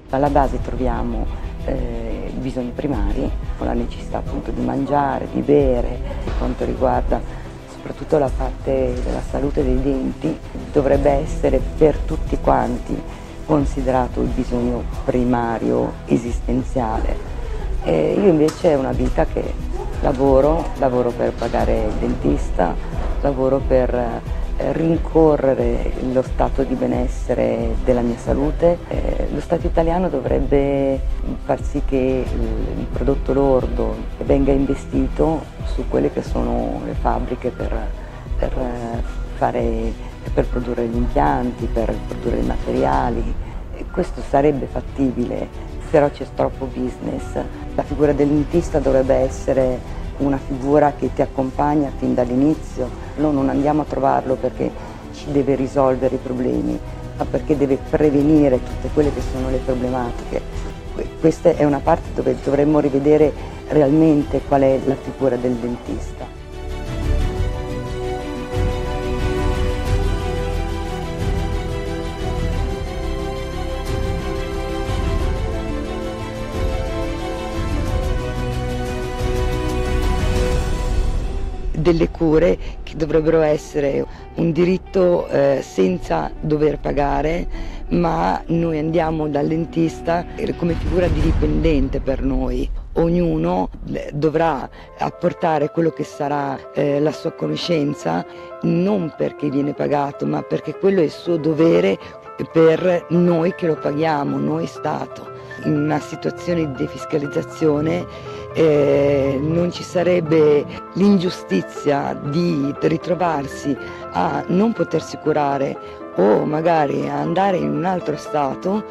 Alla base troviamo i bisogni primari, con la necessità appunto di mangiare, di bere. Per quanto riguarda soprattutto la parte della salute dei denti, dovrebbe essere per tutti quanti considerato il bisogno primario esistenziale. Io invece è una vita che lavoro per pagare il dentista, lavoro per rincorrere lo stato di benessere della mia salute. Lo Stato italiano dovrebbe far sì che il prodotto lordo venga investito su quelle che sono le fabbriche per produrre gli impianti, per produrre i materiali. E questo sarebbe fattibile, però c'è troppo business. La figura del dentista dovrebbe essere una figura che ti accompagna fin dall'inizio. Noi non andiamo a trovarlo perché ci deve risolvere i problemi, ma perché deve prevenire tutte quelle che sono le problematiche. Questa è una parte dove dovremmo rivedere realmente qual è la figura del dentista. Delle cure che dovrebbero essere un diritto senza dover pagare, ma noi andiamo dal dentista come figura di dipendente per noi. Ognuno dovrà apportare quello che sarà la sua conoscenza, non perché viene pagato, ma perché quello è il suo dovere per noi che lo paghiamo, noi Stato. In una situazione di defiscalizzazione non ci sarebbe l'ingiustizia di ritrovarsi a non potersi curare o magari a andare in un altro stato,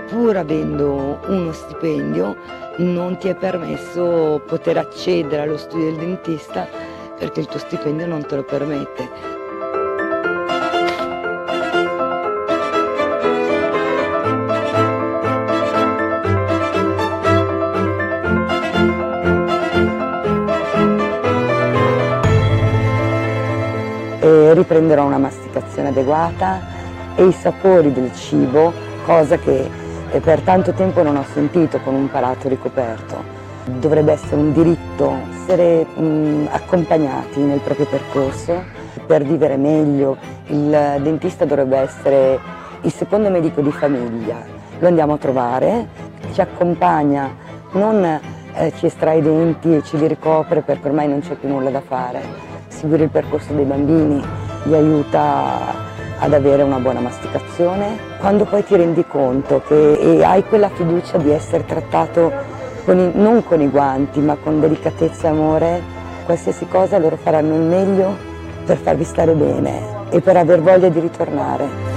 pur avendo uno stipendio non ti è permesso poter accedere allo studio del dentista perché il tuo stipendio non te lo permette. Riprenderò una masticazione adeguata e i sapori del cibo, cosa che per tanto tempo non ho sentito con un palato ricoperto. Dovrebbe essere un diritto essere accompagnati nel proprio percorso per vivere meglio. Il dentista dovrebbe essere il secondo medico di famiglia. Lo andiamo a trovare, ci accompagna, non ci estrae i denti e ci li ricopre perché ormai non c'è più nulla da fare. Seguire il percorso dei bambini gli aiuta ad avere una buona masticazione. Quando poi ti rendi conto che hai quella fiducia di essere trattato non con i guanti ma con delicatezza e amore, qualsiasi cosa loro faranno il meglio per farvi stare bene e per aver voglia di ritornare.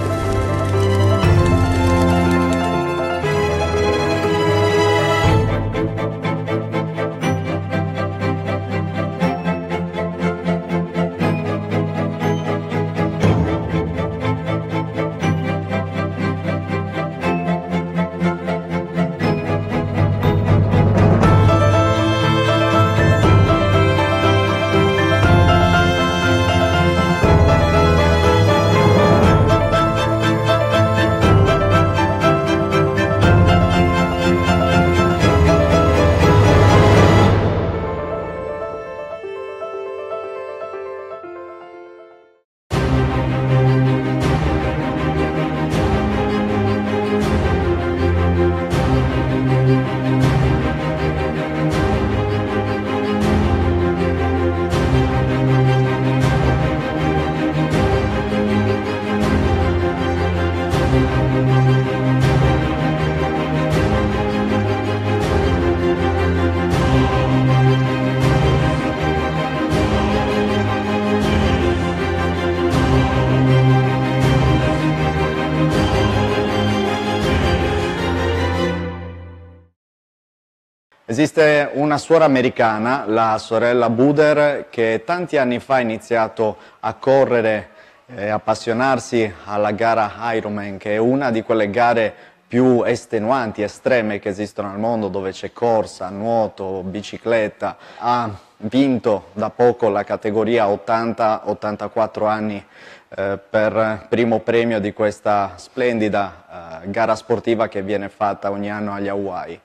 Esiste una suora americana, la sorella Buder, che tanti anni fa ha iniziato a correre e appassionarsi alla gara Ironman, che è una di quelle gare più estenuanti, estreme che esistono al mondo, dove c'è corsa, nuoto, bicicletta. Ha vinto da poco la categoria 80-84 anni per primo premio di questa splendida gara sportiva che viene fatta ogni anno agli Hawaii.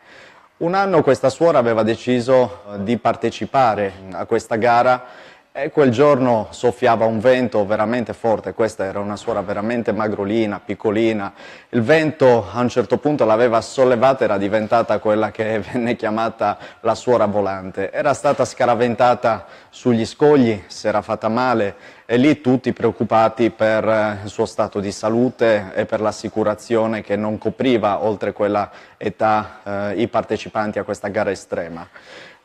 Un anno questa suora aveva deciso di partecipare a questa gara e quel giorno soffiava un vento veramente forte. Questa era una suora veramente magrolina, piccolina. Il vento a un certo punto l'aveva sollevata, era diventata quella che venne chiamata la suora volante. Era stata scaraventata sugli scogli, si era fatta male e lì tutti preoccupati per il suo stato di salute e per l'assicurazione che non copriva oltre quella età i partecipanti a questa gara estrema.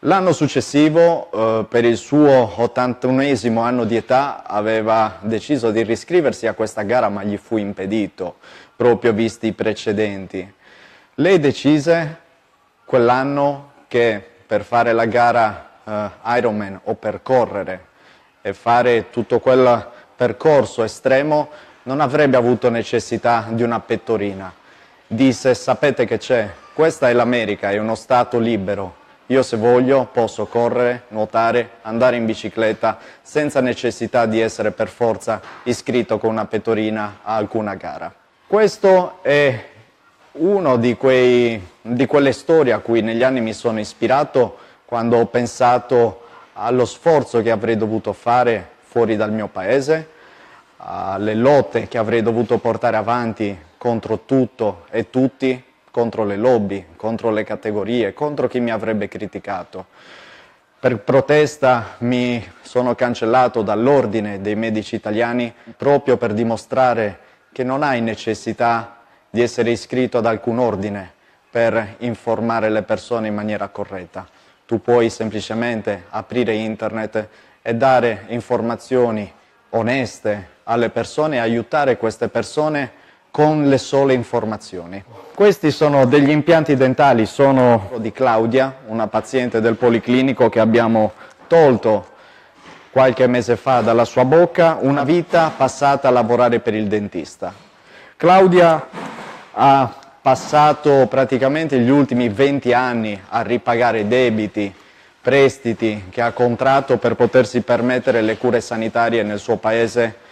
L'anno successivo, per il suo 81esimo anno di età, aveva deciso di riscriversi a questa gara, ma gli fu impedito, proprio visti i precedenti. Lei decise quell'anno che per fare la gara Ironman o per correre e fare tutto quel percorso estremo non avrebbe avuto necessità di una pettorina. Disse: sapete che c'è? Questa è l'America, è uno stato libero. Io se voglio posso correre, nuotare, andare in bicicletta senza necessità di essere per forza iscritto con una pettorina a alcuna gara. Questo è uno di quelle storie a cui negli anni mi sono ispirato quando ho pensato allo sforzo che avrei dovuto fare fuori dal mio paese, alle lotte che avrei dovuto portare avanti contro tutto e tutti, contro le lobby, contro le categorie, contro chi mi avrebbe criticato. Per protesta mi sono cancellato dall'Ordine dei Medici Italiani proprio per dimostrare che non hai necessità di essere iscritto ad alcun ordine per informare le persone in maniera corretta. Tu puoi semplicemente aprire internet e dare informazioni oneste alle persone e aiutare queste persone con le sole informazioni. Questi sono degli impianti dentali, sono di Claudia, una paziente del Policlinico che abbiamo tolto qualche mese fa dalla sua bocca, una vita passata a lavorare per il dentista. Claudia ha passato praticamente gli ultimi 20 anni a ripagare debiti, prestiti che ha contratto per potersi permettere le cure sanitarie nel suo paese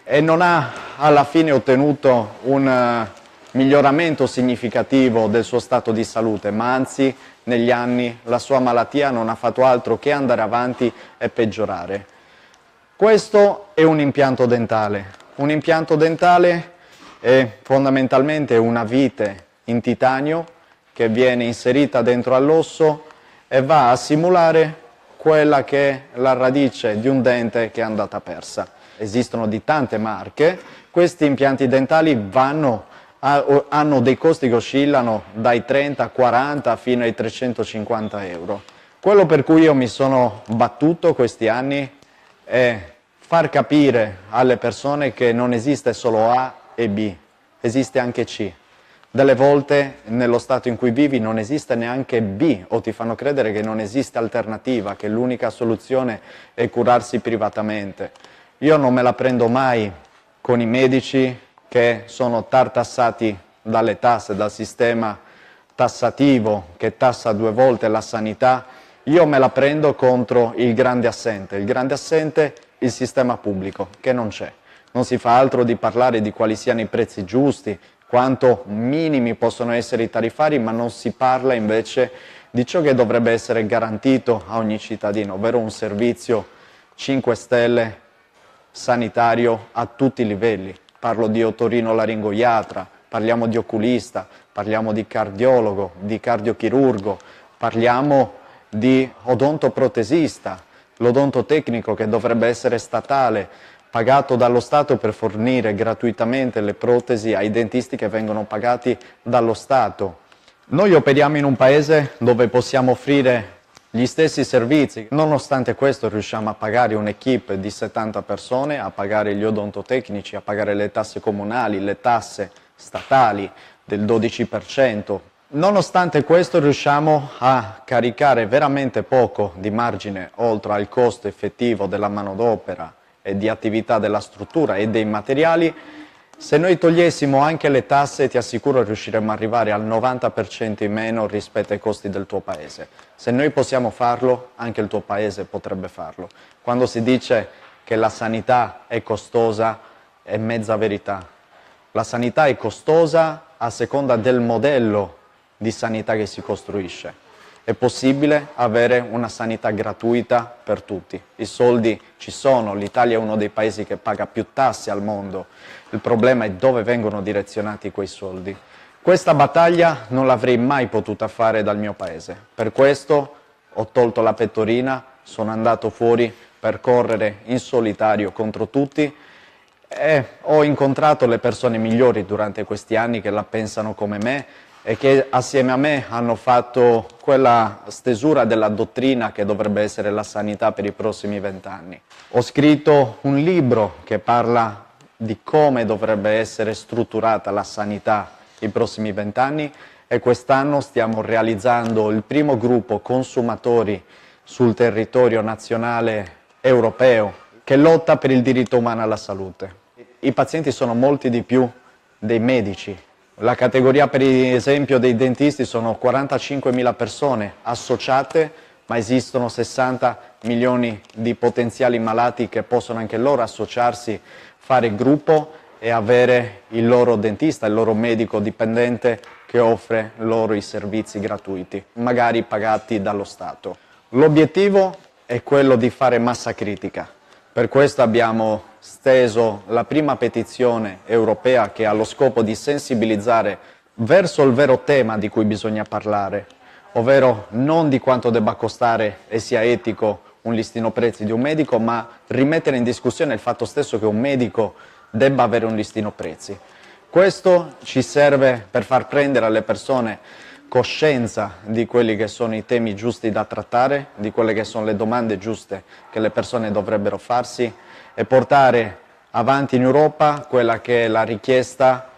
e non ha alla fine ottenuto un miglioramento significativo del suo stato di salute, ma anzi negli anni la sua malattia non ha fatto altro che andare avanti e peggiorare. Questo è un impianto dentale. Un impianto dentale è fondamentalmente una vite in titanio che viene inserita dentro all'osso e va a simulare quella che è la radice di un dente che è andata persa. Esistono di tante marche, questi impianti dentali hanno dei costi che oscillano dai 30, 40 fino ai 350 euro. Quello per cui io mi sono battuto questi anni è far capire alle persone che non esiste solo A e B, esiste anche C. Delle volte nello stato in cui vivi non esiste neanche B o ti fanno credere che non esiste alternativa, che l'unica soluzione è curarsi privatamente. Io non me la prendo mai con i medici che sono tartassati dalle tasse, dal sistema tassativo che tassa 2 volte la sanità. Io me la prendo contro il grande assente. Il grande assente, il sistema pubblico, che non c'è. Non si fa altro di parlare di quali siano i prezzi giusti, quanto minimi possono essere i tariffari, ma non si parla invece di ciò che dovrebbe essere garantito a ogni cittadino, ovvero un servizio 5 stelle sanitario a tutti i livelli. Parlo di otorinolaringoiatra, parliamo di oculista, parliamo di cardiologo, di cardiochirurgo, parliamo di odontoprotesista, l'odontotecnico che dovrebbe essere statale, pagato dallo Stato per fornire gratuitamente le protesi ai dentisti che vengono pagati dallo Stato. Noi operiamo in un paese dove possiamo offrire gli stessi servizi, nonostante questo riusciamo a pagare un'equipe di 70 persone, a pagare gli odontotecnici, a pagare le tasse comunali, le tasse statali del 12%. Nonostante questo riusciamo a caricare veramente poco di margine oltre al costo effettivo della manodopera e di attività della struttura e dei materiali. Se noi togliessimo anche le tasse, ti assicuro riusciremo ad arrivare al 90% in meno rispetto ai costi del tuo paese. Se noi possiamo farlo, anche il tuo paese potrebbe farlo. Quando si dice che la sanità è costosa, è mezza verità. La sanità è costosa a seconda del modello di sanità che si costruisce. È possibile avere una sanità gratuita per tutti. I soldi ci sono, l'Italia è uno dei paesi che paga più tasse al mondo. Il problema è dove vengono direzionati quei soldi. Questa battaglia non l'avrei mai potuta fare dal mio paese. Per questo ho tolto la pettorina, sono andato fuori per correre in solitario contro tutti e ho incontrato le persone migliori durante questi anni che la pensano come me e che assieme a me hanno fatto quella stesura della dottrina che dovrebbe essere la sanità per i prossimi 20 anni. Ho scritto un libro che parla di come dovrebbe essere strutturata la sanità i prossimi 20 anni e quest'anno stiamo realizzando il primo gruppo consumatori sul territorio nazionale europeo che lotta per il diritto umano alla salute. I pazienti sono molti di più dei medici. La categoria per esempio dei dentisti sono 45.000 persone associate, ma esistono 60 milioni di potenziali malati che possono anche loro associarsi, fare gruppo e avere il loro dentista, il loro medico dipendente che offre loro i servizi gratuiti, magari pagati dallo Stato. L'obiettivo è quello di fare massa critica. Per questo abbiamo steso la prima petizione europea che ha lo scopo di sensibilizzare verso il vero tema di cui bisogna parlare, ovvero non di quanto debba costare e sia etico un listino prezzi di un medico, ma rimettere in discussione il fatto stesso che un medico debba avere un listino prezzi. Questo ci serve per far prendere alle persone coscienza di quelli che sono i temi giusti da trattare, di quelle che sono le domande giuste che le persone dovrebbero farsi e portare avanti in Europa quella che è la richiesta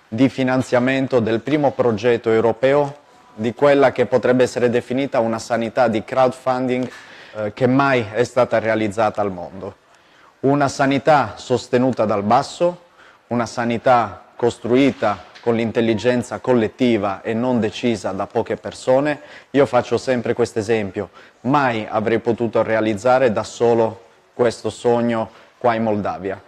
di finanziamento del primo progetto europeo di quella che potrebbe essere definita una sanità di crowdfunding che mai è stata realizzata al mondo. Una sanità sostenuta dal basso, una sanità costruita con l'intelligenza collettiva e non decisa da poche persone. Io faccio sempre questo esempio, mai avrei potuto realizzare da solo questo sogno qua in Moldavia.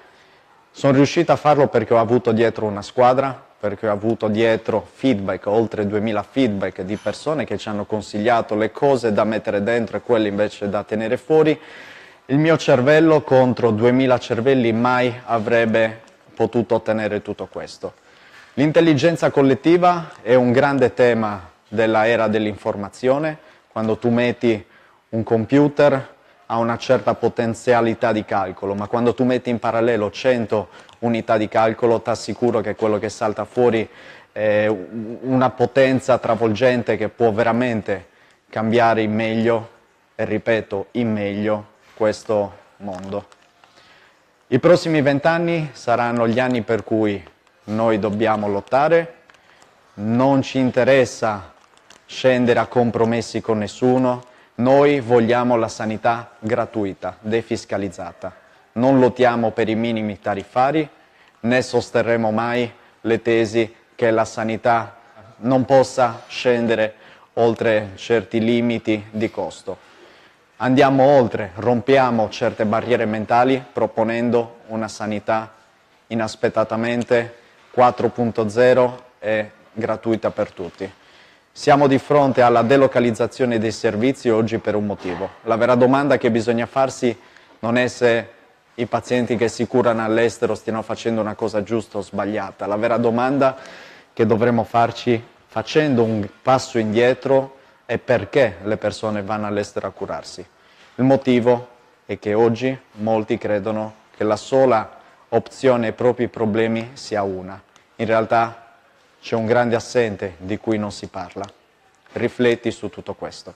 Sono riuscito a farlo perché ho avuto dietro una squadra, perché ho avuto dietro feedback, oltre 2000 feedback di persone che ci hanno consigliato le cose da mettere dentro e quelle invece da tenere fuori. Il mio cervello contro 2000 cervelli mai avrebbe potuto ottenere tutto questo. L'intelligenza collettiva è un grande tema della era dell'informazione. Quando tu metti un computer ha una certa potenzialità di calcolo, ma quando tu metti in parallelo 100 unità di calcolo, ti assicuro che quello che salta fuori è una potenza travolgente che può veramente cambiare in meglio, e ripeto, in meglio, questo mondo. I prossimi 20 anni saranno gli anni per cui noi dobbiamo lottare, non ci interessa scendere a compromessi con nessuno, noi vogliamo la sanità gratuita, defiscalizzata. Non lottiamo per i minimi tariffari, né sosterremo mai le tesi che la sanità non possa scendere oltre certi limiti di costo. Andiamo oltre, rompiamo certe barriere mentali proponendo una sanità inaspettatamente 4.0 e gratuita per tutti. Siamo di fronte alla delocalizzazione dei servizi oggi per un motivo. La vera domanda che bisogna farsi non è se i pazienti che si curano all'estero stiano facendo una cosa giusta o sbagliata. La vera domanda che dovremmo farci facendo un passo indietro è perché le persone vanno all'estero a curarsi. Il motivo è che oggi molti credono che la sola opzione ai propri problemi sia una. In realtà c'è un grande assente di cui non si parla. Rifletti su tutto questo.